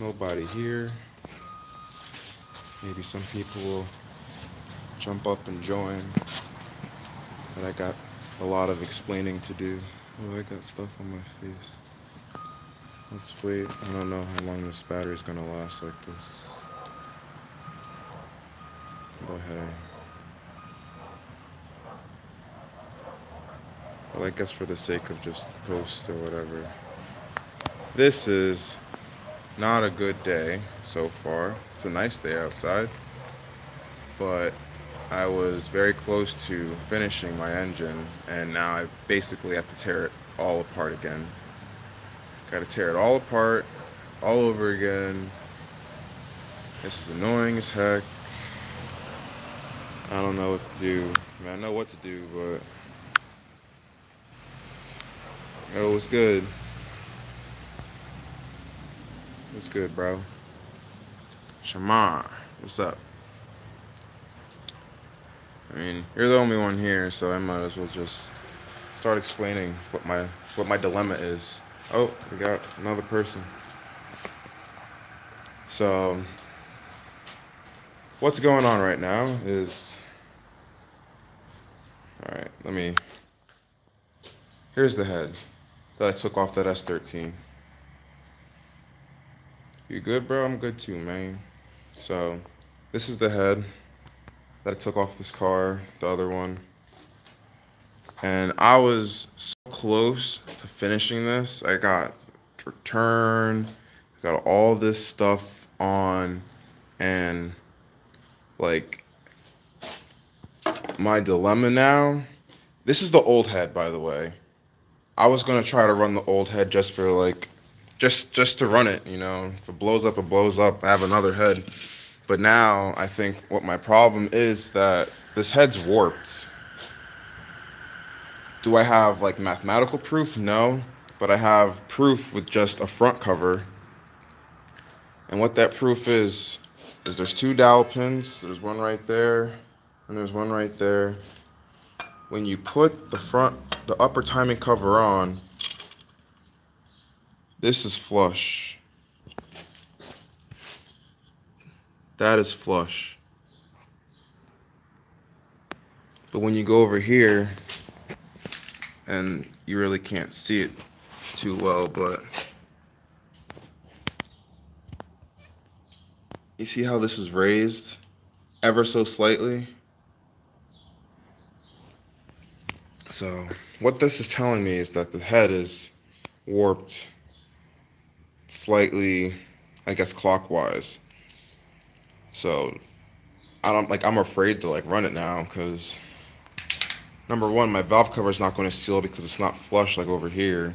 Nobody here. Maybe some people will jump up and join, but I got a lot of explaining to do. Oh, I got stuff on my face. Let's wait. I don't know how long this battery is gonna last like this. But hey. Well, I guess for the sake of just post or whatever. This is not a good day so far. It's a nice day outside, but I was very close to finishing my engine, and now I basically have to tear it all apart again. Gotta tear it all apart, all over again. This is annoying as heck. I don't know what to do. I mean, I know what to do, but it was good. It was good, bro. Shamar, what's up? I mean, you're the only one here, so I might as well just start explaining what my dilemma is. Oh, we got another person. So, what's going on right now is, all right, here's the head that I took off that S13. You good, bro? I'm good too, man. So, this is the head that I took off this car, the other one. And I was so close to finishing this. I got return, got all this stuff on, and like my dilemma now. This is the old head, by the way. I was gonna try to run the old head just for like, just to run it, you know. If it blows up, it blows up. I have another head. But now I think what my problem is that this head's warped. Do I have like mathematical proof? No, but I have proof with just a front cover. And what that proof is there's two dowel pins. There's one right there, and there's one right there. When you put the upper timing cover on, this is flush. That is flush. But when you go over here, and you really can't see it too well, but you see how this is raised ever so slightly? So what this is telling me is that the head is warped slightly, I guess, clockwise. So I'm afraid to like run it now because number one, my valve cover is not going to seal because it's not flush like over here.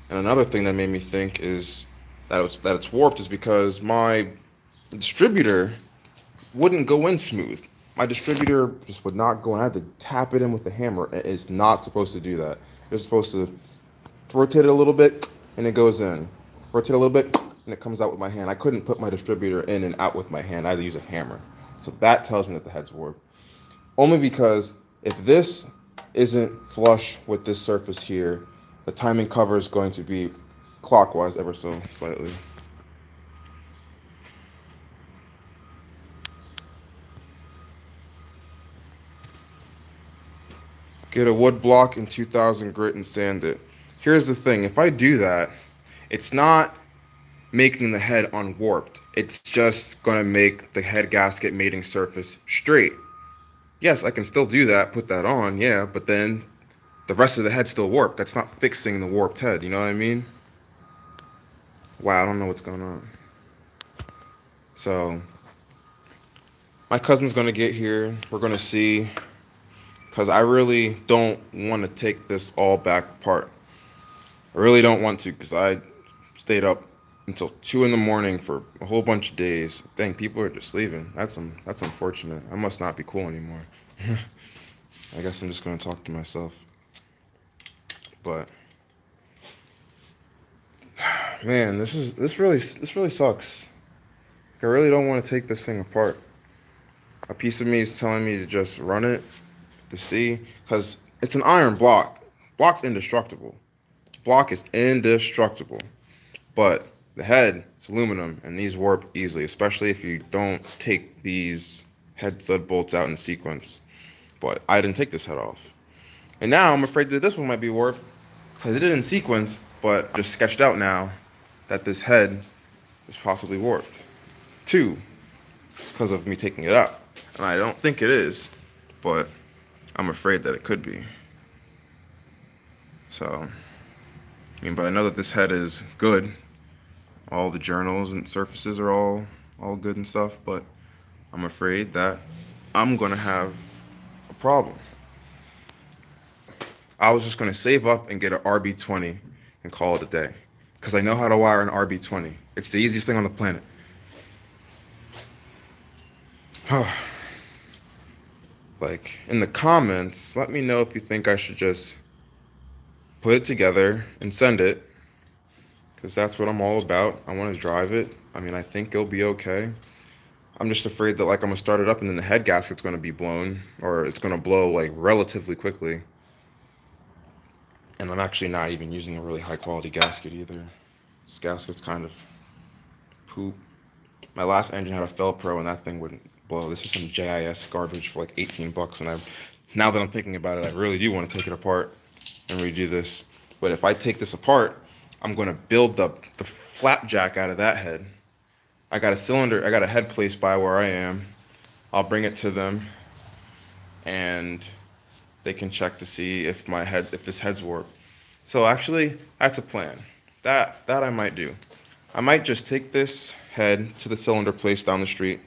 And another thing that made me think is that it's warped is because my distributor wouldn't go in smooth. My distributor just would not go in. I had to tap it in with the hammer. It's not supposed to do that. It's supposed to rotate it a little bit and it goes in. Rotate a little bit and it comes out with my hand. I couldn't put my distributor in and out with my hand. I had to use a hammer. So that tells me that the head's warped. Only because if this isn't flush with this surface here, the timing cover is going to be clockwise ever so slightly. Get a wood block in 2000 grit and sand it. Here's the thing, if I do that, it's not making the head unwarped. It's just gonna make the head gasket mating surface straight. Yes, I can still do that, put that on, yeah, but then the rest of the head's still warped. That's not fixing the warped head, you know what I mean? Wow, I don't know what's going on. So, my cousin's gonna get here. We're gonna see, because I really don't want to take this all back apart. I really don't want to, because I stayed up until 2 in the morning for a whole bunch of days. Dang, people are just leaving. That's unfortunate. I must not be cool anymore. I guess I'm just gonna talk to myself. But man, this really sucks. I really don't want to take this thing apart. A piece of me is telling me to just run it to see, because it's an iron block. Block's indestructible. Block is indestructible. But The head is aluminum, and these warp easily, especially if you don't take these head stud bolts out in sequence. But I didn't take this head off. And now I'm afraid that this one might be warped, because I did it in sequence, but I just sketched out now that this head is possibly warped. Two, because of me taking it out. And I don't think it is, but I'm afraid that it could be. So, but I know that this head is good. All the journals and surfaces are all good and stuff, but I'm afraid that I'm gonna have a problem. I was just gonna save up and get an RB20 and call it a day, because I know how to wire an RB20. It's the easiest thing on the planet. Like, in the comments, let me know if you think I should just put it together and send it, because that's what I'm all about. I want to drive it. I mean, I think it'll be okay. I'm just afraid that, like, I'm gonna start it up and then the head gasket's gonna be blown, or it's gonna blow like relatively quickly. And I'm actually not even using a really high quality gasket either. This gasket's kind of poop. My last engine had a Fel-Pro and that thing wouldn't blow. This is some JIS garbage for like 18 bucks, and now that I'm thinking about it, I really do want to take it apart and redo this. But if I take this apart, I'm going to build the flapjack out of that head. I got a head placed by where I am. I'll bring it to them and they can check to see if this head's warped. So actually, that's a plan. That I might do. I might just take this head to the cylinder place down the street,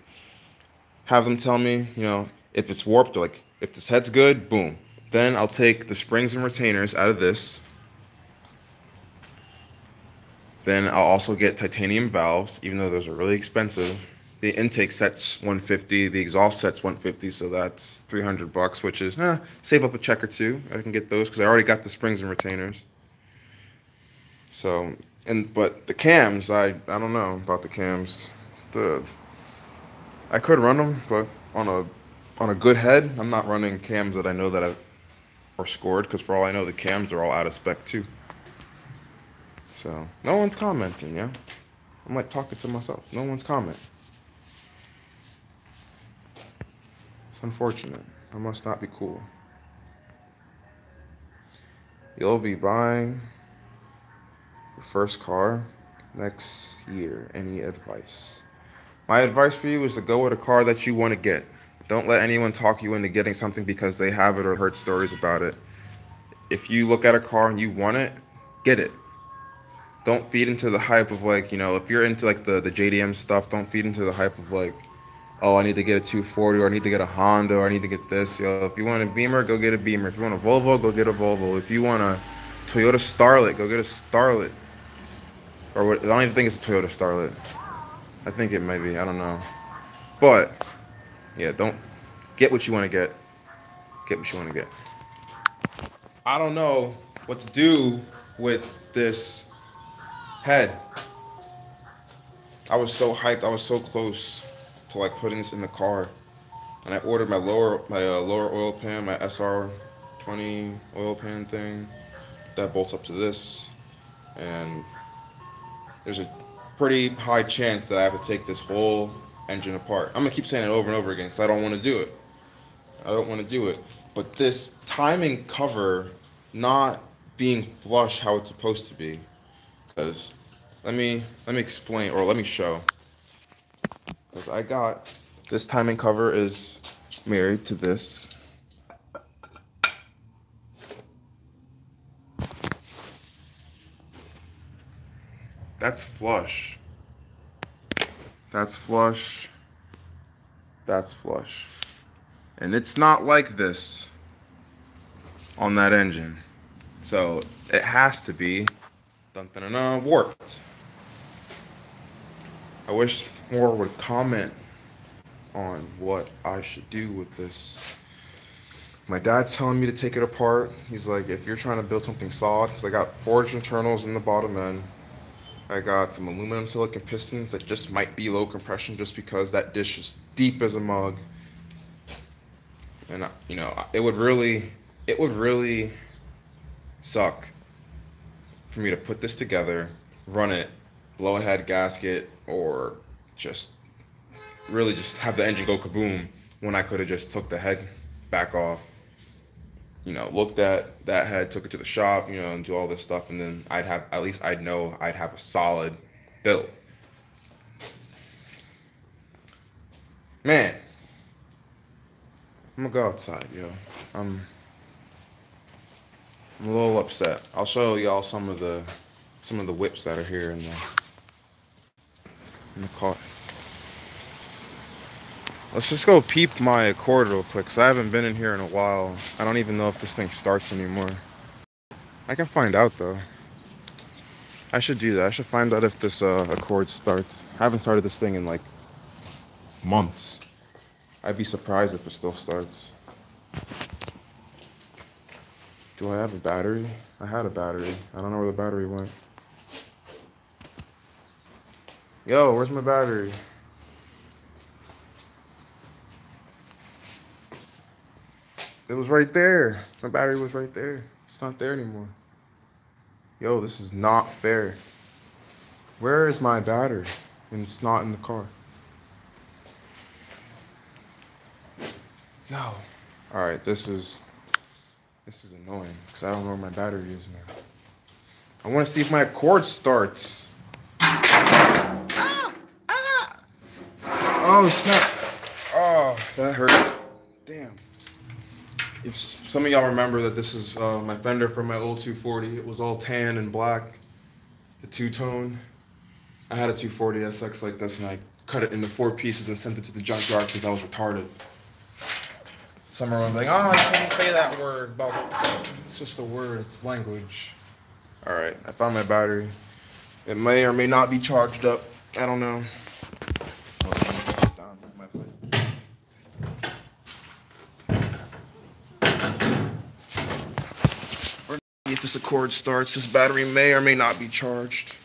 have them tell me, if it's warped, or like if this head's good, boom. Then I'll take the springs and retainers out of this. Then I'll also get titanium valves, even though those are really expensive. The intake set's $150, the exhaust set's $150, so that's 300 bucks, which is save up a check or two. I can get those because I already got the springs and retainers. So, but the cams, I don't know about the cams. I could run them, but on a good head, I'm not running cams that I know that are scored, because for all I know, the cams are all out of spec too. So no one's commenting, yeah. I'm like talking to myself. No one's commenting. It's unfortunate. I must not be cool. You'll be buying your first car next year. Any advice? My advice for you is to go with a car that you want to get. Don't let anyone talk you into getting something because they have it or heard stories about it. If you look at a car and you want it, get it. Don't feed into the hype of like, if you're into like the JDM stuff, don't feed into the hype of like, oh, I need to get a 240, or I need to get a Honda, or I need to get this. If you want a Beamer, go get a Beamer. If you want a Volvo, go get a Volvo. If you want a Toyota Starlet, go get a Starlet. Or what? I don't even think it's a Toyota Starlet. I think it might be. I don't know. But yeah, don't get what you want to get. Get what you want to get. I don't know what to do with this head. I was so hyped. I was so close to like putting this in the car, and I ordered my lower oil pan, my SR20 oil pan thing that bolts up to this, and there's a pretty high chance that I have to take this whole engine apart. I'm gonna keep saying it over and over again because I don't want to do it. I don't want to do it. But this timing cover not being flush how it's supposed to be. Because let me explain, or let me show. Because I got this timing cover is married to this. That's flush. That's flush. That's flush. And it's not like this on that engine. So it has to be warped. I wish more would comment on what I should do with this. My dad's telling me to take it apart. He's like, if you're trying to build something solid, because I got forged internals in the bottom end. I got some aluminum silicon pistons that just might be low compression just because that dish is deep as a mug. And it would really suck for me to put this together, run it, blow ahead gasket or just really just have the engine go kaboom when I could have just took the head back off, looked at that head, took it to the shop, and do all this stuff, and then at least I'd know I'd have a solid build. Man, I'm gonna go outside, yo. I'm I'm a little upset. I'll show y'all some of the whips that are here in the car. Let's just go peep my Accord real quick, because I haven't been in here in a while. I don't even know if this thing starts anymore. I can find out, though. I should do that. I should find out if this Accord starts. I haven't started this thing in, like, months. I'd be surprised if it still starts. Do I have a battery? I had a battery. I don't know where the battery went. Yo, where's my battery? It was right there. My battery was right there. It's not there anymore. Yo, this is not fair. Where is my battery? And it's not in the car. Yo. All right, this is annoying because I don't know where my battery is now. I want to see if my Accord starts. Oh, snap. Oh, that hurt. Damn. If some of y'all remember that this is my fender from my old 240. It was all tan and black, the two-tone. I had a 240 SX like this, and I cut it into 4 pieces and sent it to the junkyard because I was retarded. Some are like, oh, you can't say that word. But it's just a word. It's language. All right, I found my battery. It may or may not be charged up. I don't know. If this Accord starts, this battery may or may not be charged.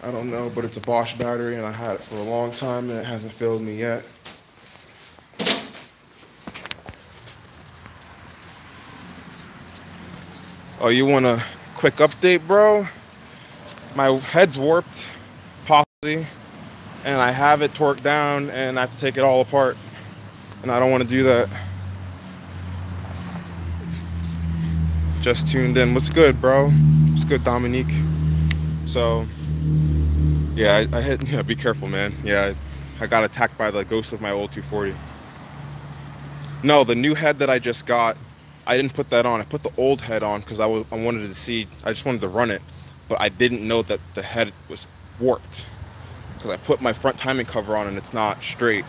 I don't know, but it's a Bosch battery, and I had it for a long time, and it hasn't failed me yet. Oh, you want a quick update, bro? My head's warped, possibly, and I have it torqued down, and I have to take it all apart, and I don't want to do that. Just tuned in. What's good, bro? What's good, Dominique? So, yeah, I hit. Yeah, be careful, man. Yeah, I got attacked by the ghost of my old 240. No, the new head that I just got, I didn't put that on. I put the old head on because I wanted to see. I just wanted to run it, but I didn't know that the head was warped because I put my front timing cover on and it's not straight,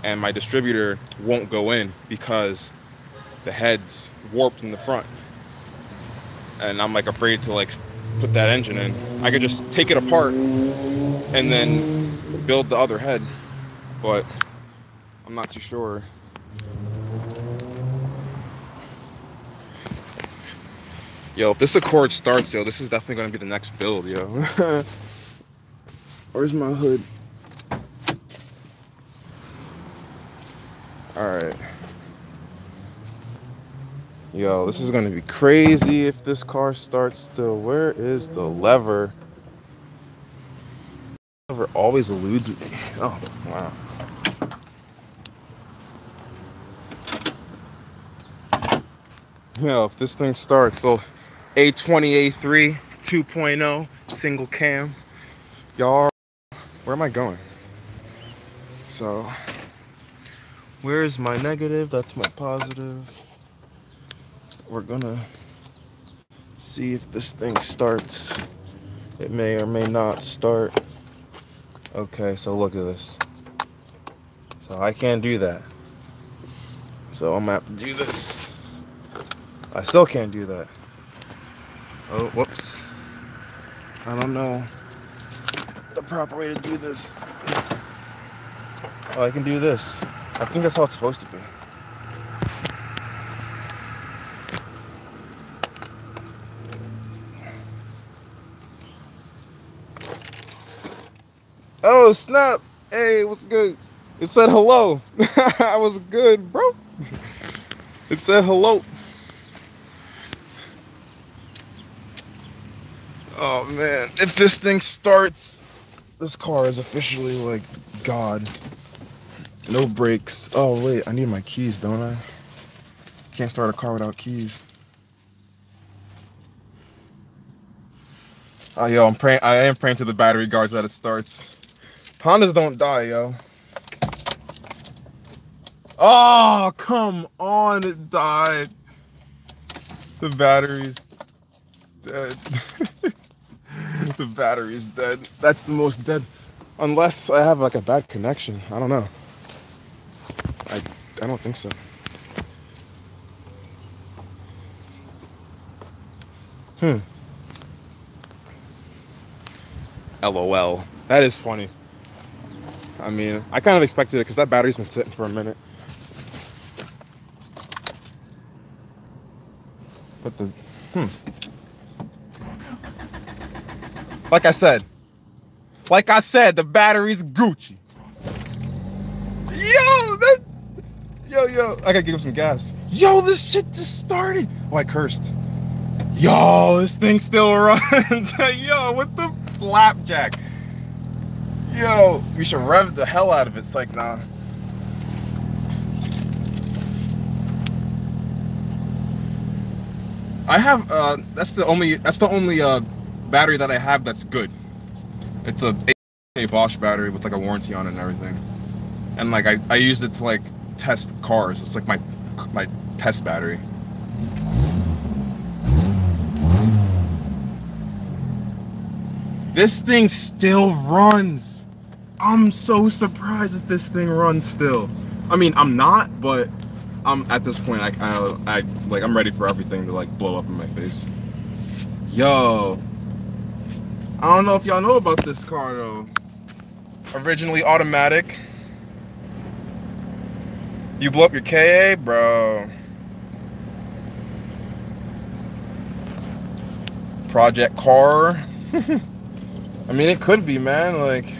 and my distributor won't go in because the head's warped in the front. And I'm like afraid to like put that engine in. I could just take it apart and then build the other head, but I'm not too sure. Yo, if this Accord starts, yo, this is definitely gonna be the next build, yo. Where's my hood? All right. Yo, this is gonna be crazy if this car starts still. Where is the lever? The lever always eludes me. Oh, wow. Yo, if this thing starts, little A20A3 2.0 single cam. Y'all, where am I going? So, where's my negative? That's my positive. We're gonna see if this thing starts. It may or may not start. Okay, so look at this. So I can't do that. So I'm gonna have to do this. I still can't do that. Oh, whoops. I don't know the proper way to do this. Oh, I can do this. I think that's how it's supposed to be. Oh, snap. Hey, what's good? It said hello. I was good, bro. It said hello. Oh, man. If this thing starts, This car is officially like God. No brakes. Oh wait, I need my keys, don't I? Can't start a car without keys. Oh, yo, I'm praying. I am praying to the battery guards that it starts. Hondas don't die, yo. Oh, come on, it died. The battery's dead. The battery's dead. That's the most dead. Unless I have like a bad connection. I don't know. I don't think so. LOL. That is funny. I mean, I kind of expected it because that battery's been sitting for a minute. But the like I said, the battery's Gucci. Yo, I gotta give him some gas. Yo, this shit just started. Oh, I cursed. Yo, this thing still runs. Yo, what the flapjack? Yo, we should rev the hell out of it. It's like, nah. I have that's the only battery that I have that's good. It's a Bosch battery with like a warranty on it and everything. And like I used it to like test cars. It's like my test battery. This thing still runs. I'm so surprised that this thing runs still. I mean, I'm not, but I'm at this point. I'm ready for everything to like blow up in my face. Yo, I don't know if y'all know about this car though. Originally automatic. You blow up your KA, bro. Project car. I mean, it could be, man. Like,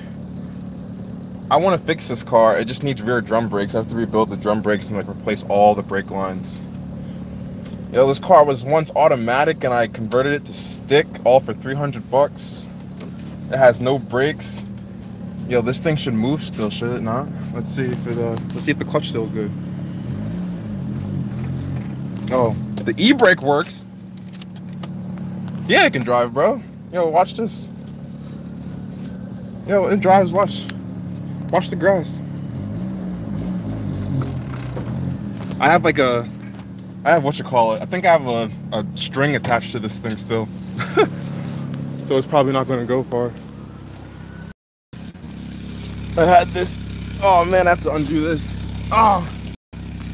I want to fix this car. It just needs rear drum brakes. I have to rebuild the drum brakes and like replace all the brake lines. Yo, this car was once automatic and I converted it to stick, all for 300 bucks. It has no brakes. Yo, this thing should move still, should it not? Let's see if the clutch still good. Oh, the e-brake works. Yeah, it can drive, bro. Yo, watch this. Yo, it drives, watch the grass. I have what you call it. I think I have a string attached to this thing still. So it's probably not gonna go far. I had this, oh man, I have to undo this. Oh,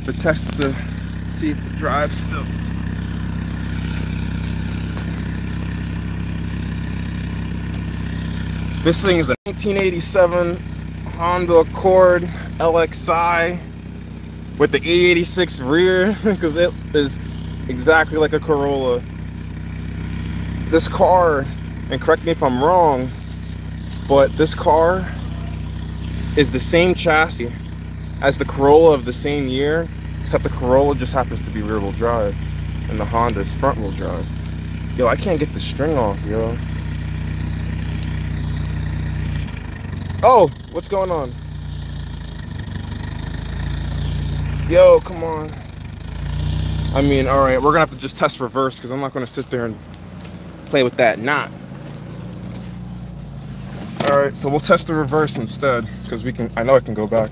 to test to see if it drives still. This thing is a 1987 Honda Accord LXI with the E86 rear because it is exactly like a Corolla. This car, and correct me if I'm wrong, but this car is the same chassis as the Corolla of the same year, except the Corolla just happens to be rear-wheel drive and the Honda is front-wheel drive. Yo, I can't get the string off, yo. Oh, what's going on? Yo, come on. I mean, all right, we're gonna have to just test reverse because I'm not gonna sit there and play with that knot. All right, so we'll test the reverse instead because I know I can go back.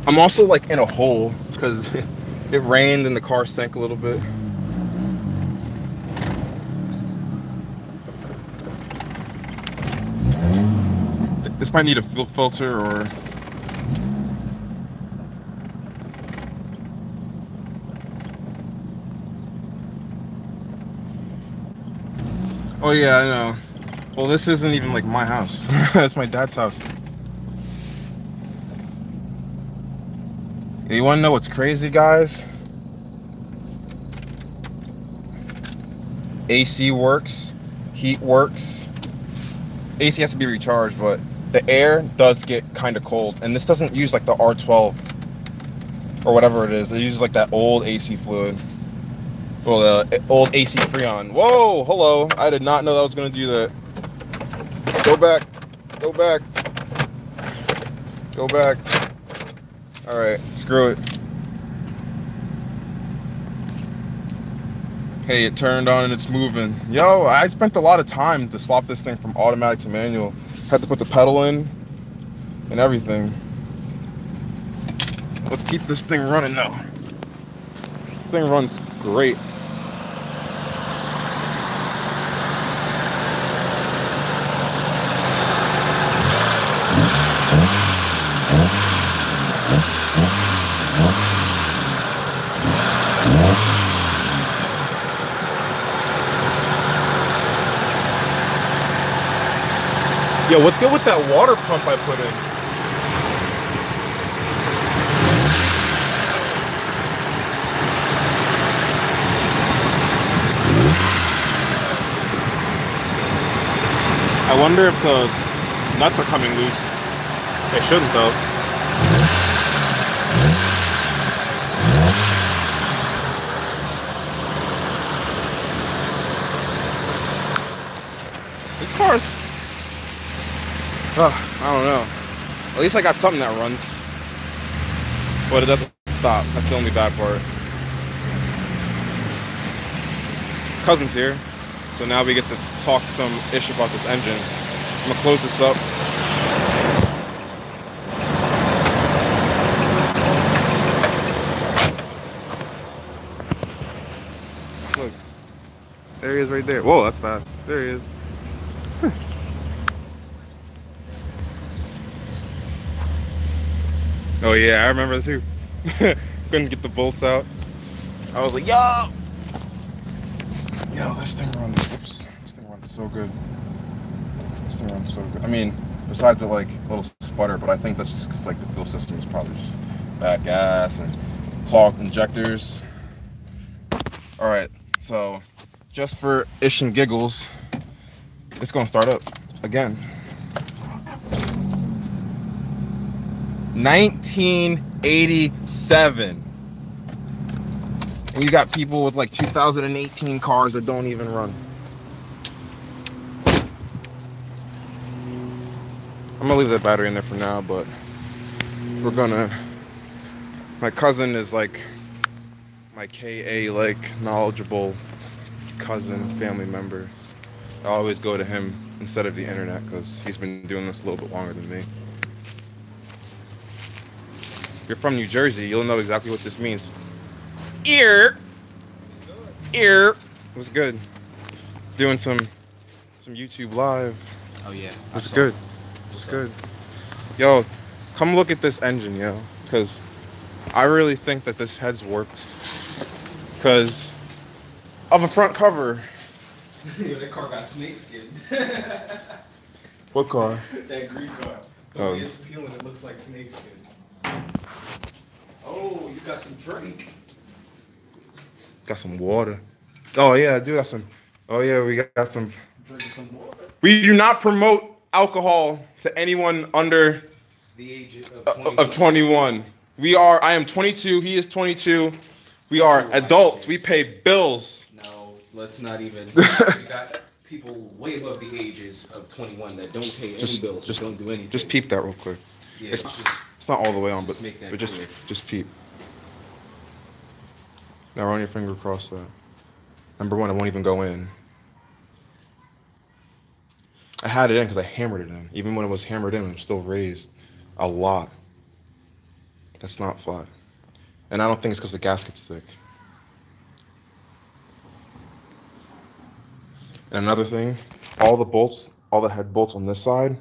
I'm also like in a hole because it rained and the car sank a little bit. This might need a filter or... Oh yeah, I know. Well, this isn't even like my house. That's my dad's house. You wanna know what's crazy, guys? AC works, heat works. AC has to be recharged, but the air does get kind of cold, and this doesn't use like the R12 or whatever it is. It uses like that old AC fluid. Well, old AC Freon. Whoa, hello. I did not know that was gonna do that. Go back. Go back. Go back. All right, screw it. Hey, it turned on and it's moving. Yo, I spent a lot of time to swap this thing from automatic to manual. Had to put the pedal in and everything. Let's keep this thing running now. This thing runs great. Yo, what's good with that water pump I put in? I wonder if the nuts are coming loose. They shouldn't though. This car's... I don't know. At least I got something that runs. But it doesn't stop. That's the only bad part. Cousin's here. So now we get to talk some ish about this engine. I'm gonna close this up. Look. There he is right there. Whoa, that's fast. There he is. Oh yeah, I remember too. Couldn't get the bolts out. I was like, yo! Yo, this thing runs, oops, this thing runs so good. This thing runs so good. I mean, besides the like little sputter, but I think that's just because like the fuel system is probably just bad gas and clogged injectors. All right, so just for ish and giggles, it's gonna start up again. 1987. And you got people with like 2018 cars that don't even run. I'm gonna leave that battery in there for now, but we're gonna... My cousin is like my KA like knowledgeable cousin, family member. I always go to him instead of the internet because he's been doing this a little bit longer than me. If you're from New Jersey, you'll know exactly what this means. Ear. It was good. Doing some YouTube live. Oh yeah. It's good. It's good. Yo, come look at this engine, yo. Because I really think that this head's warped. Because of a front cover. Yo, that car got snake skin. What car? That green car. Oh. It's peeling, it looks like snake skin. Oh, you got some drink. Got some water. Oh yeah, I do got some. Oh yeah, we got some. Drinking some water. We do not promote alcohol to anyone under The age of 21. I am 22. He is 22. We are adults. We pay bills. No, let's not even. We got people way above the ages of 21 that don't pay any bills, just don't do anything. Just peep that real quick. Yeah, it's not all the way on, but clear. just peep. Now run your finger across that. Number one, it won't even go in. I had it in because I hammered it in. Even when it was hammered in, it was still raised a lot. That's not flat. And I don't think it's because the gasket's thick. And another thing, all the bolts, all the head bolts on this side,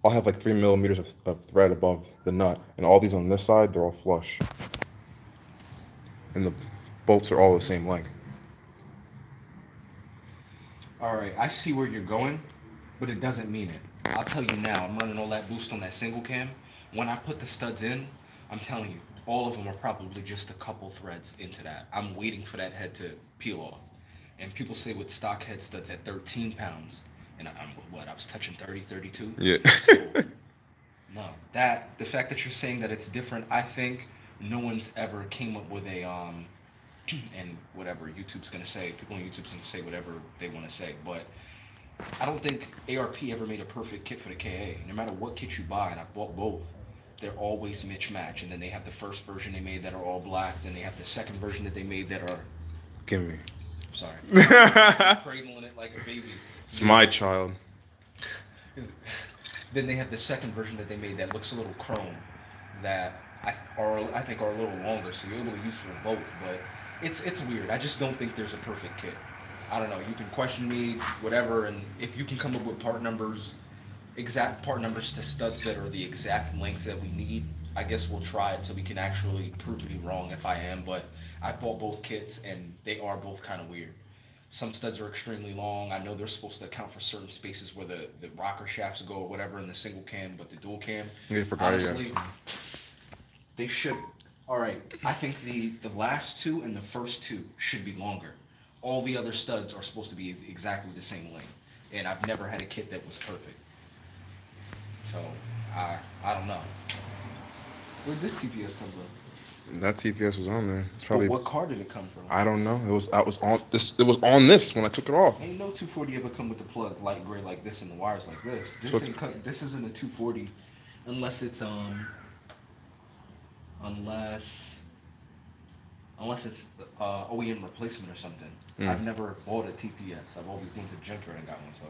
all have like 3 millimeters of thread above the nut. And all these on this side, they're all flush. And the bolts are all the same length. All right, I see where you're going, but it doesn't mean it. I'll tell you now, I'm running all that boost on that single cam. When I put the studs in, I'm telling you, all of them are probably just a couple threads into that. I'm waiting for that head to peel off. And people say with stock head studs at 13 pounds, and I was touching 30, 32? Yeah. So, no, the fact that you're saying that it's different, I think no one's ever came up with a and whatever YouTube's gonna say, people on YouTube's gonna say whatever they want to say. But I don't think ARP ever made a perfect kit for the KA. No matter what kit you buy, and I've bought both, they're always mismatched. And then they have the first version they made that are all black. Then they have the second version that they made that are. Give me. I'm sorry. Cradling it like a baby. It's my child. Then they have the second version that they made that looks a little chrome, that I think are a little longer, so you're able to use for both. But it's weird. I just don't think there's a perfect kit. I don't know. You can question me, whatever, and if you can come up with part numbers, exact part numbers to studs that are the exact lengths that we need, I guess we'll try it so we can actually prove me wrong if I am. But I bought both kits and they are both kind of weird. Some studs are extremely long. I know they're supposed to account for certain spaces where the rocker shafts go or whatever in the single cam, but the dual cam, Yeah, I forgot. honestly, they should. All right, I think the last two and the first two should be longer. All the other studs are supposed to be exactly the same length, and I've never had a kit that was perfect. So I don't know. Where'd this TPS come from? That TPS was on there. It's probably. What car did it come from? I don't know. It was on this. It was on this when I took it off. Ain't no 240 ever come with the plug light gray like this and the wires like this. This isn't a 240 unless it's unless it's OEM replacement or something. I've never bought a TPS. I've always went to Junkyard and got one. So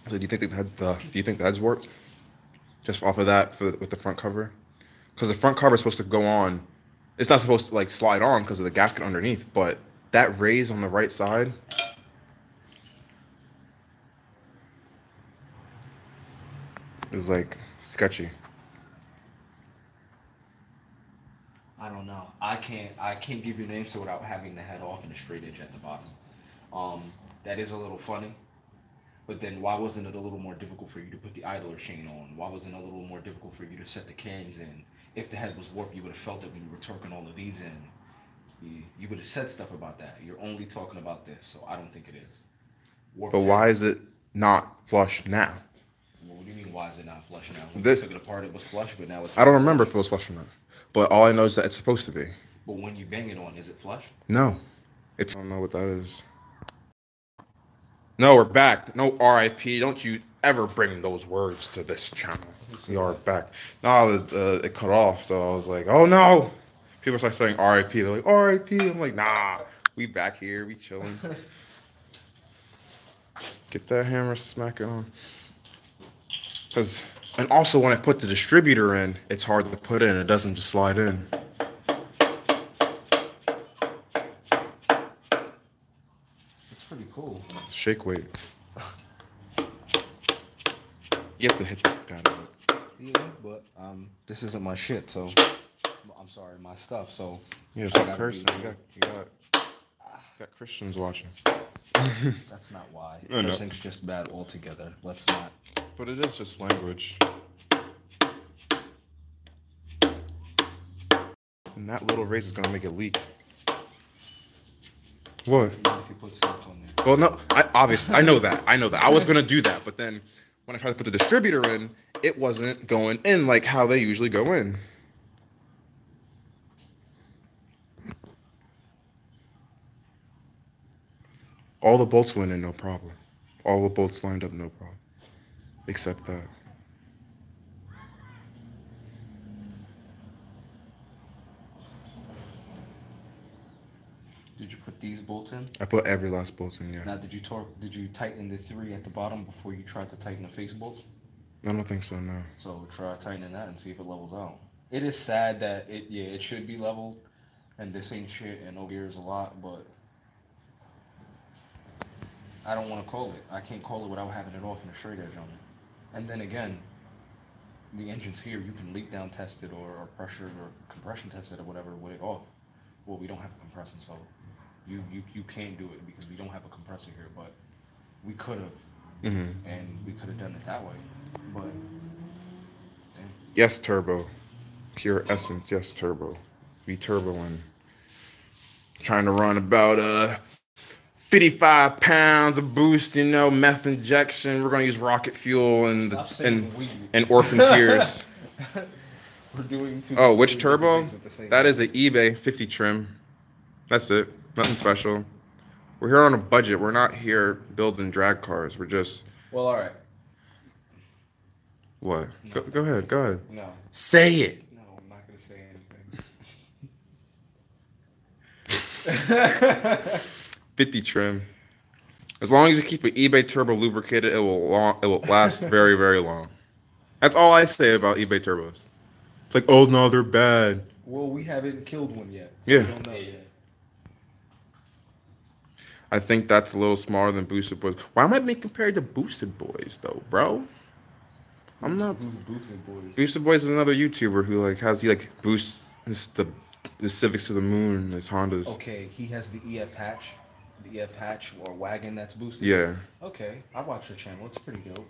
Do you think that's worked? Just off of that with the front cover, because the front cover is supposed to go on. It's not supposed to like slide on because of the gasket underneath, but that raise on the right side is like sketchy. I don't know. I can't give you an answer without having the head off and a straight edge at the bottom. That is a little funny. But then why wasn't it a little more difficult for you to put the idler chain on? Why wasn't it a little more difficult for you to set the cams in? If the head was warped, you would have felt it when you were torquing all of these in. You would have said stuff about that. You're only talking about this, so I don't think it is. Warped But why heads. is it not flush now? Well, what do you mean, why is it not flush now? When This you took it apart, it was flush, but now it's... I don't remember if it was flush or not. But all I know is that it's supposed to be. But when you bang it on, is it flush? No, I don't know what that is. No, we're back. No RIP. Don't you ever bring those words to this channel. We are back. No, it cut off, so I was like, oh no. People start saying RIP. They're like, RIP. I'm like, nah, we back here. We chilling. Get that hammer smacking on. And also when I put the distributor in, it's hard to put in. It doesn't just slide in. It's pretty cool. Shake weight. You have to hit the pad of it. Yeah, but this isn't my shit, so I'm sorry, my stuff. So Yeah, stop cursing. You got Christians watching. that's not why. I know. Cursing's just bad altogether. Let's not. But it is just language. And that little raise is gonna make it leak. What? Even if you put stuff on there. Well, no, I know that. I was gonna do that, but then when I tried to put the distributor in, it wasn't going in like how they usually go in. All the bolts went in, no problem. All the bolts lined up, no problem. Except that. Did you put these bolts in? I put every last bolt in, yeah. Now, did you tighten the 3 at the bottom before you tried to tighten the face bolts? I don't think so, no. So try tightening that and see if it levels out. It is sad that it should be leveled, and this ain't shit, and over here is a lot, but I don't want to call it. I can't call it without having it off and a straight edge on it. And then again, the engine's here. You can leak down test it or pressure or compression test it or whatever with it off. Well, we don't have a compressor, so you can't do it because we don't have a compressor here, but we could have, and we could have done it that way, but damn. Yes, turbo. Pure essence, yes, turbo. We turboing. Trying to run about 55 pounds of boost, meth injection. We're gonna use rocket fuel and orphan tears. We're doing two. Oh, which turbo? That is an eBay 50 trim. That's it. Nothing special. We're here on a budget. We're not here building drag cars. We're just Well, all right. what? No. Go ahead. Go ahead. No. Say it. No, I'm not gonna say anything. 50 trim. As long as you keep an eBay turbo lubricated, it will last very, very long. That's all I say about eBay turbos. It's like, oh no, they're bad. Well, we haven't killed one yet. Yeah. We don't know yet. I think that's a little smaller than Boosted Boys. Why am I being compared to Boosted Boys though, bro? I'm not. Who's Boosted Boys? Boosted Boys is another YouTuber who he boosts the Civics to the moon, his Hondas. Okay, he has the EF hatch or wagon that's boosted. Yeah. Okay, I watch your channel. It's pretty dope,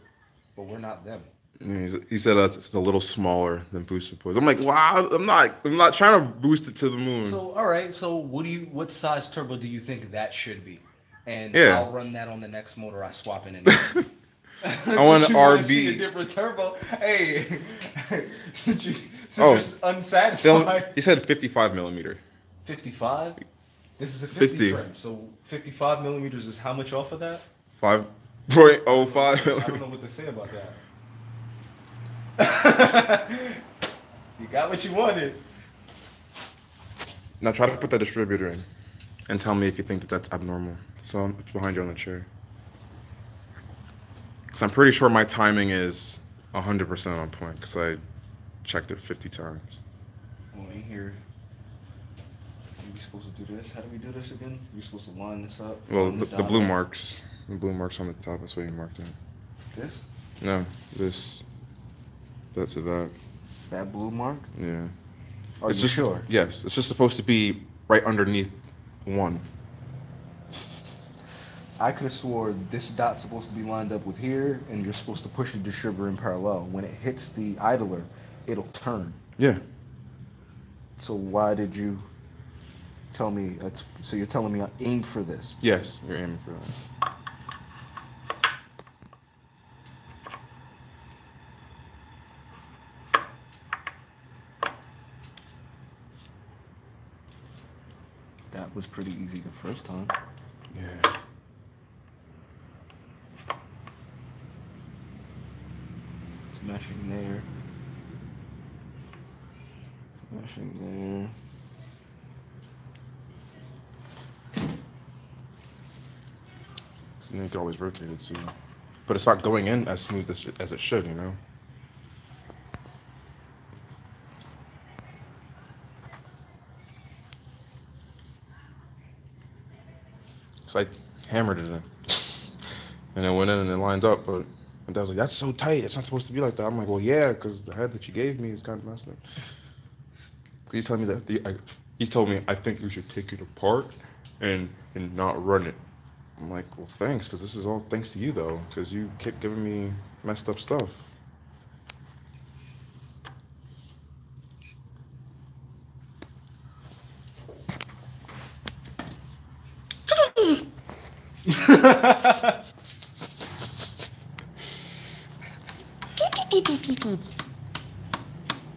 but we're not them. Yeah, he said it's a little smaller than Boosted Boys. I'm like, wow, I'm not trying to boost it to the moon. So all right, so what size turbo do you think that should be? And Yeah. I'll run that on the next motor I swap in. I want an RB. See a different turbo. Hey, since Oh. you're unsatisfied. He said 55 millimeter. 55. This is a 50 50. trim. So 55 millimeters is how much off of that? 5.05 I don't millimeter. know what to say about that. You got what you wanted. Now try to put the distributor in, and tell me if you think that's abnormal. So it's behind you on the chair. Because I'm pretty sure my timing is 100% on point. Because I checked it 50 times. Well, in here, are we supposed to do this? How do we do this again? We're supposed to line this up. Well, line the dot blue up. marks. The blue marks on the top. That's what you marked it. This? No, this. That's to that. That blue mark? Yeah. Are It's you just sure? Yes. It's just supposed to be right underneath one. I could have swore this dot's supposed to be lined up with here, and you're supposed to push the distributor in parallel. When it hits the idler, it'll turn. Yeah. So why did you tell me that's? So you're telling me I aimed for this? Yes. You're aiming for that. That was pretty easy the first time. Yeah. Smashing there. Smashing Because then you can always rotate it too. But it's not going in as smooth as it should, you know? So I hammered it in. And it went in and it lined up, but my dad was like, that's so tight. It's not supposed to be like that. I'm like, well, yeah, because the head that you gave me is kind of messed up. He's telling me that he's told me I think we should take it apart and not run it. I'm like, well, thanks, because this is all thanks to you, though, because you kept giving me messed up stuff.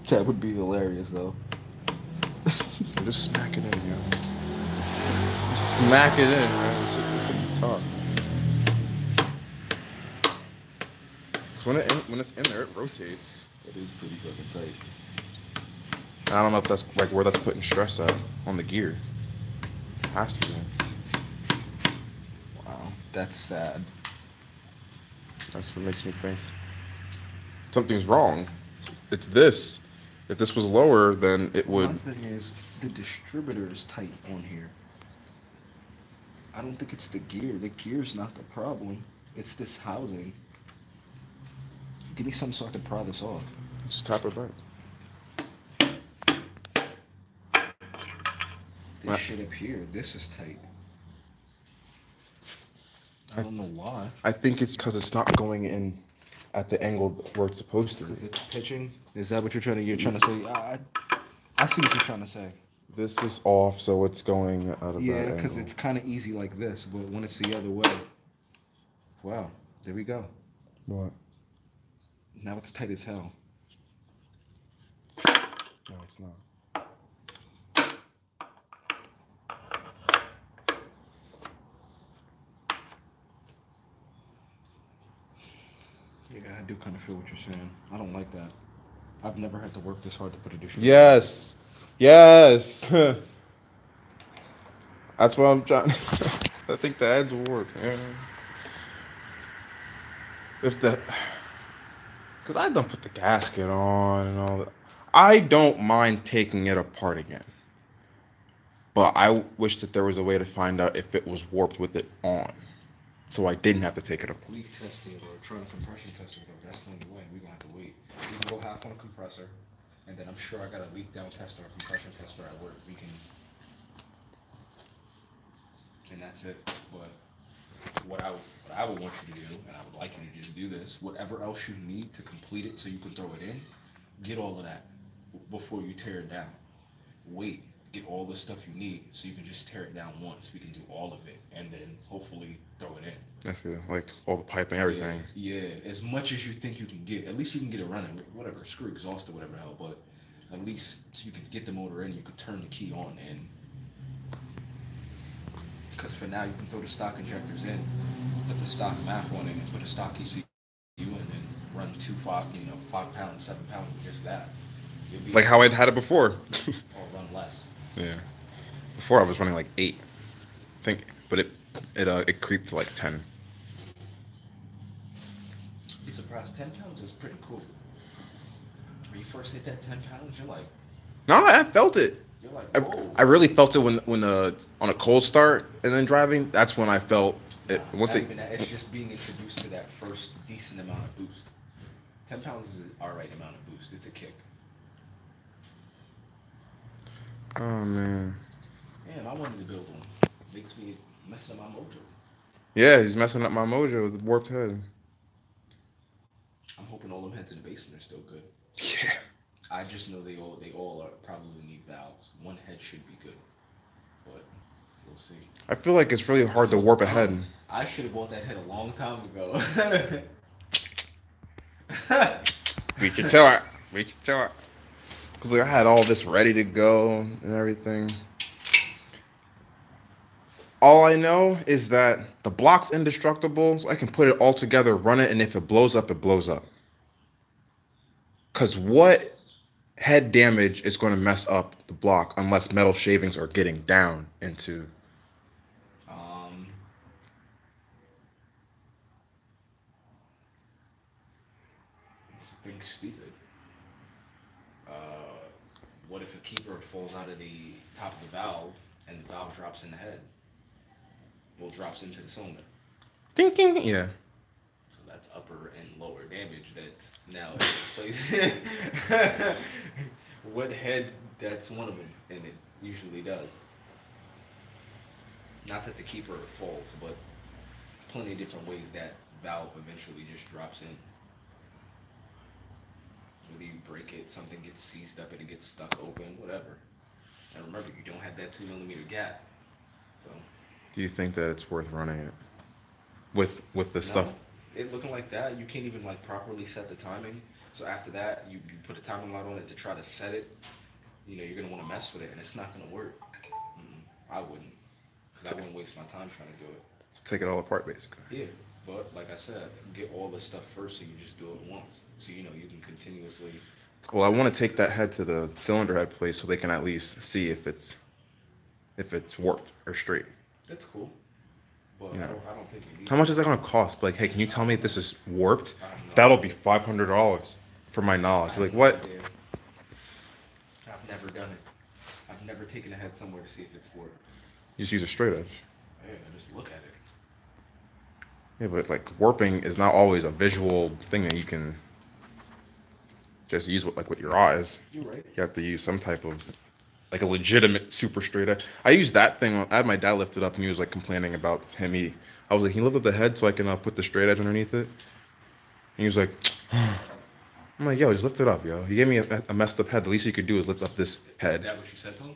That would be hilarious, though. Just smack it in, yo. Just smack it in, man. It's at the top. Because when it's in there, it rotates. That is pretty fucking tight. I don't know if that's like where that's putting stress at on the gear. It has to be. Wow, that's sad. That's what makes me think something's wrong. It's this. If this was lower, then it would. One thing is, the distributor is tight on here. I don't think it's the gear. The gear's not the problem. It's this housing. Give me something so I can pry this off. Just tap it back. This shit up here, this is tight. I don't know why. I think it's because it's not going in at the angle where it's supposed to be. Is it pitching? Is that what you're trying to say? I see what you're trying to say. This is off, so it's going out of that Yeah, angle. because it's kind of easy like this, but when it's the other way. Wow, there we go. What? Now it's tight as hell. No, it's not. I do kind of feel what you're saying. I don't like that. I've never had to work this hard to put a dish. Yes. Yes. That's what I'm trying to say. I think the ads will work, man. If the, because I don't put the gasket on and all that. I don't mind taking it apart again. But I wish that there was a way to find out if it was warped with it on. So I didn't have to take it apart. Leak testing or trying compression testing, though, that's the only way. We're gonna have to wait. We can go half on a compressor, and then I'm sure I got a leak down tester or compression tester at work. We can, and that's it. But what I would want you to do, and I would like you to just do this, whatever else you need to complete it so you can throw it in, get all of that before you tear it down. Wait, get all the stuff you need so you can just tear it down once. We can do all of it and then hopefully throw it in. That's good. Like all the piping, everything. Yeah, as much as you think you can get. At least you can get it running. Whatever, screw exhaust or whatever the hell, but at least so you can get the motor in, you can turn the key on, and because for now you can throw the stock injectors in, put the stock MAF on it, and put a stock ECU in, and run 5 pounds, 7 pounds with just that. Like how I'd had it before. Or run less. Yeah. Before I was running like 8, I think, but it creeped to like 10. Be surprised. 10 pounds is pretty cool. When you first hit that 10 pounds, you're like. No, I felt it. You're like, whoa. I really felt it when on a cold start and then driving. That's when I felt it. Once it. It's just being introduced to that first decent amount of boost. 10 pounds is an alright amount of boost. It's a kick. Oh man. Man, I wanted to build one. Makes me messing up my mojo. Yeah, he's messing up my mojo with the warped head. I'm hoping all them heads in the basement are still good. Yeah. I just know they all are probably need valves. One head should be good, but we'll see. I feel like it's really hard to warp a head. I should have bought that head a long time ago. Reach your toe. Reach your toe. Because like, I had all this ready to go and everything. All I know is that the block's indestructible, so I can put it all together, run it, and if it blows up, it blows up. Because what head damage is going to mess up the block unless metal shavings are getting down into... Think stupid. What if a keeper falls out of the top of the valve and the valve drops in the head? Well, drops into the cylinder. Thinking, yeah. So that's upper and lower damage. That's now plays. What head? That's one of them, and it usually does. Not that the keeper falls, but plenty of different ways that valve eventually just drops in. Whether you break it, something gets seized up and it gets stuck open, whatever. And remember, you don't have that 2mm gap. So. Do you think that it's worth running it with the stuff? It looking like that, you can't even like properly set the timing. So after that, you put a timing light on it to try to set it. You know, you're gonna want to mess with it, and it's not gonna work. I wouldn't, because I wouldn't waste my time trying to do it. Take it all apart, basically. Yeah. But like I said, get all the stuff first so you just do it once. So you know you can continuously. Well, I want to take that head to the cylinder head place so they can at least see if it's warped or straight. That's cool. But you know. I don't think you need. How much is that going to cost? Like, hey, can you tell me if this is warped? That'll be $500 for my knowledge. Like, what? I've never done it. I've never taken a head somewhere to see if it's warped. You just use a straight edge. Yeah, just look at it. Yeah, but like warping is not always a visual thing that you can just use with your eyes. You're right. You have to use some type of like a legitimate super straight edge. I used that thing. I had my dad lift it up, and he was like complaining about him. I was like, can you lift up the head so I can put the straight edge underneath it? And he was like, I'm like, yo, just lift it up, yo. He gave me a messed up head. The least you could do is lift up this head. Is that what you said to him?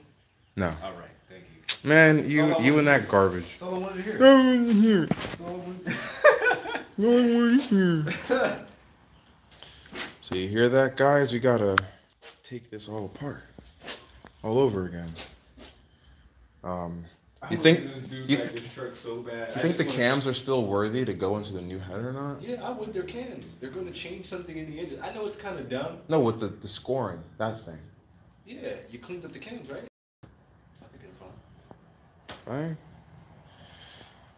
No. All right, thank you. Man, you and that garbage. That's all I wanted to hear. No one wanted to hear. That's all I wanted to hear. No one wanted to hear. So you hear that, guys? We gotta take this all apart, all over again. You think this dude you, back his truck so bad. you think the cams are still worthy to go into the new head or not? Yeah, I want their cams. They're going to change something in the engine. I know it's kind of dumb. No, with the scoring, that thing. Yeah, you cleaned up the cams, right? I think it's fine. Right?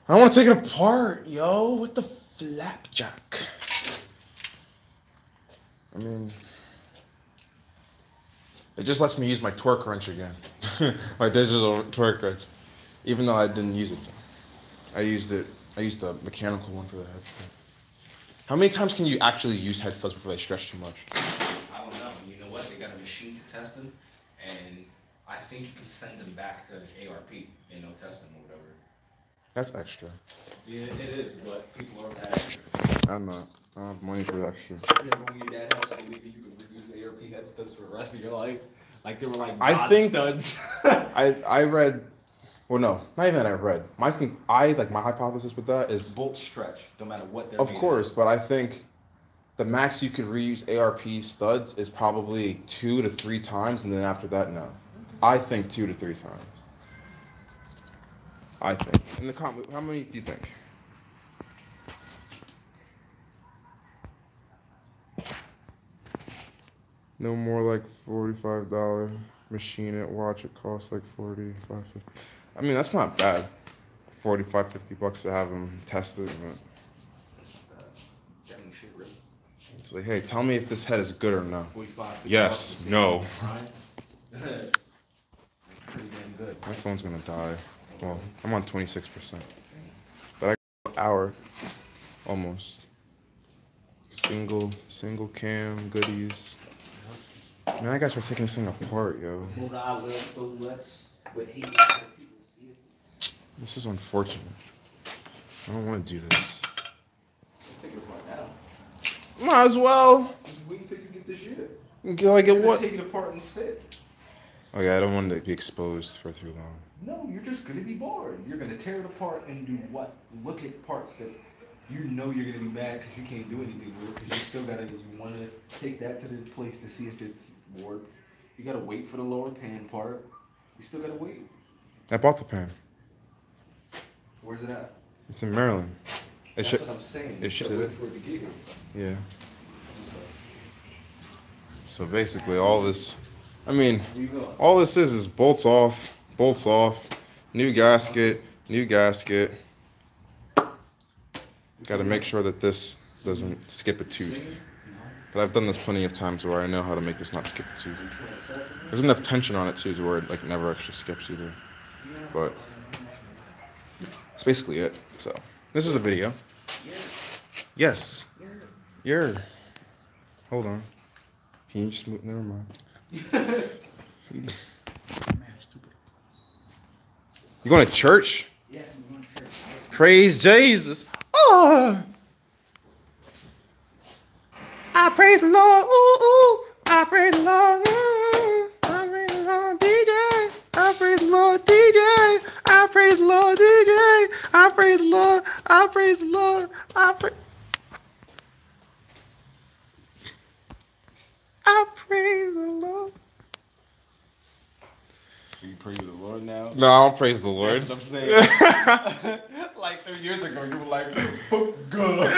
I want to take it apart, yo, with the flapjack. I mean, it just lets me use my torque wrench again. My digital torque wrench. Even though I didn't use it. I used the mechanical one for the head stud. How many times can you actually use head studs before they stretch too much? I don't know. You know what? They got a machine to test them, and I think you can send them back to ARP and they'll test them or whatever. That's extra. Yeah, it is, but people are that extra. I'm not. I don't have money for the extra. Yeah, when your dad has to believe that you can reuse ARP head studs for the rest of your life. Like they were like I think studs. I read. Well, no, not even that I read. My hypothesis with that is Bolts stretch, no matter what they're of course, but I think the max you could reuse ARP studs is probably 2 to 3 times, and then after that, no. I think 2 to 3 times. I think. In the how many do you think? No more like $45 machine it, watch it costs like $45, $50. I mean, that's not bad. $45, $50 to have them tested. It's like, hey, tell me if this head is good or not. 45. Yes, no. Pretty damn good. My phone's gonna die. Well, I'm on 26%. But I got an hour. Almost. Single cam, goodies. Man, I gotta start taking this thing apart, yo. This is unfortunate. I don't want to do this. Take it apart now. Might as well. Just wait until you get this shit. Like it what? Take it apart and sit. Oh yeah, I don't want it to be exposed for too long. No, you're just gonna be bored. You're gonna tear it apart and do what? Look at parts that you know you're gonna be mad because you can't do anything with it because you still gotta. You want to take that to the place to see if it's warped. You gotta wait for the lower pan part. You still gotta wait. I bought the pan. Where's it at? It's in Maryland. That's what I'm saying. It should. Wait for it to get here. Yeah. So basically, all this. I mean, all this is bolts off, new gasket. Got to make sure that this doesn't skip a tooth. But I've done this plenty of times where I know how to make this not skip a tooth. There's enough tension on it too to where it like never actually skips either. But that's basically it. So this is a video. Yes. Hold on. Can you just move? Never mind. You going to church? Yes, I'm going to church. Praise Jesus. Oh. I praise the Lord. Ooh, ooh. I praise the Lord. Ooh. I praise the Lord, DJ. I praise the Lord, DJ. I praise the Lord, DJ. I praise the Lord. I praise the Lord. I praise the Lord. You praise the Lord now? No, I don't praise the Lord. That's what I'm saying. Like 3 years ago, you were like, "Fuck God."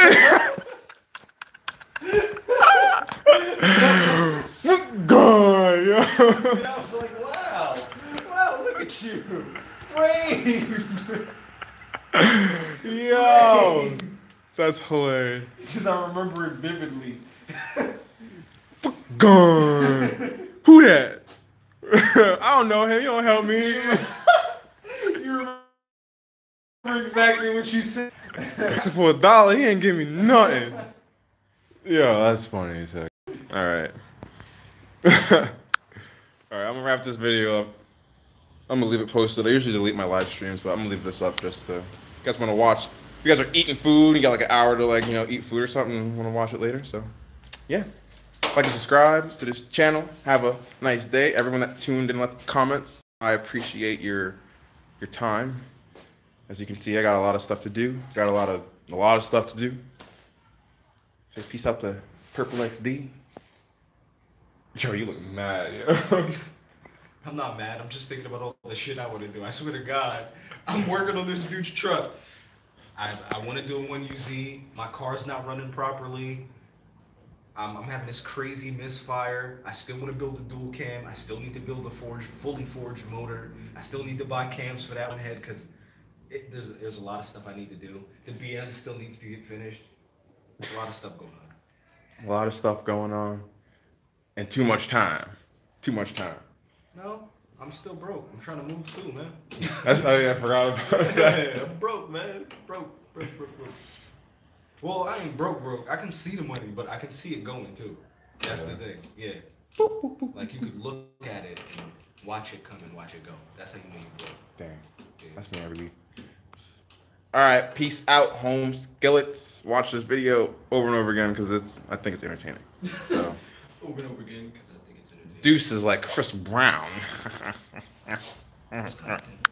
God, yo. And I was like, wow, look at you. Praise. Yo. That's hilarious. Because I remember it vividly. God. Who that? I don't know him. You don't help me. You remember exactly what you said. Except for $1, he ain't give me nothing. Yo, that's funny as heck. All right. All right, I'm gonna wrap this video up. I'm gonna leave it posted. I usually delete my live streams, but I'm gonna leave this up just to. If you guys want to watch? If you guys are eating food, you got like an hour to eat food or something, want to watch it later. So, yeah. Like and subscribe to this channel. Have a nice day. Everyone that tuned in and left comments, I appreciate your time. As you can see, I got a lot of stuff to do. Got a lot of stuff to do. Say peace out to Purple XD. Yo, you look mad, yo. I'm not mad. I'm just thinking about all the shit I want to do. I swear to God, I'm working on this dude's truck. I want to do a 1UZ. My car's not running properly. I'm having this crazy misfire. I still want to build a dual cam. I still need to build a fully forged motor. I still need to buy cams for that one head because there's a lot of stuff I need to do. The BM still needs to get finished. There's a lot of stuff going on. A lot of stuff going on, and too much time. Too much time. No, I'm still broke. I'm trying to move too, man. Oh yeah, I forgot about that. Yeah, I'm broke, man. Broke. Well, I ain't broke. I can see the money, but I can see it going too. That's the thing. Yeah. Like you could look at it and watch it come and watch it go. That's how you know you're broke. Dang. Yeah. That's me every week. All right, peace out, home skillets. Watch this video over and over again because I think it's entertaining. So Over and over again because I think it's entertaining. Deuce is like Chris Brown. It's content.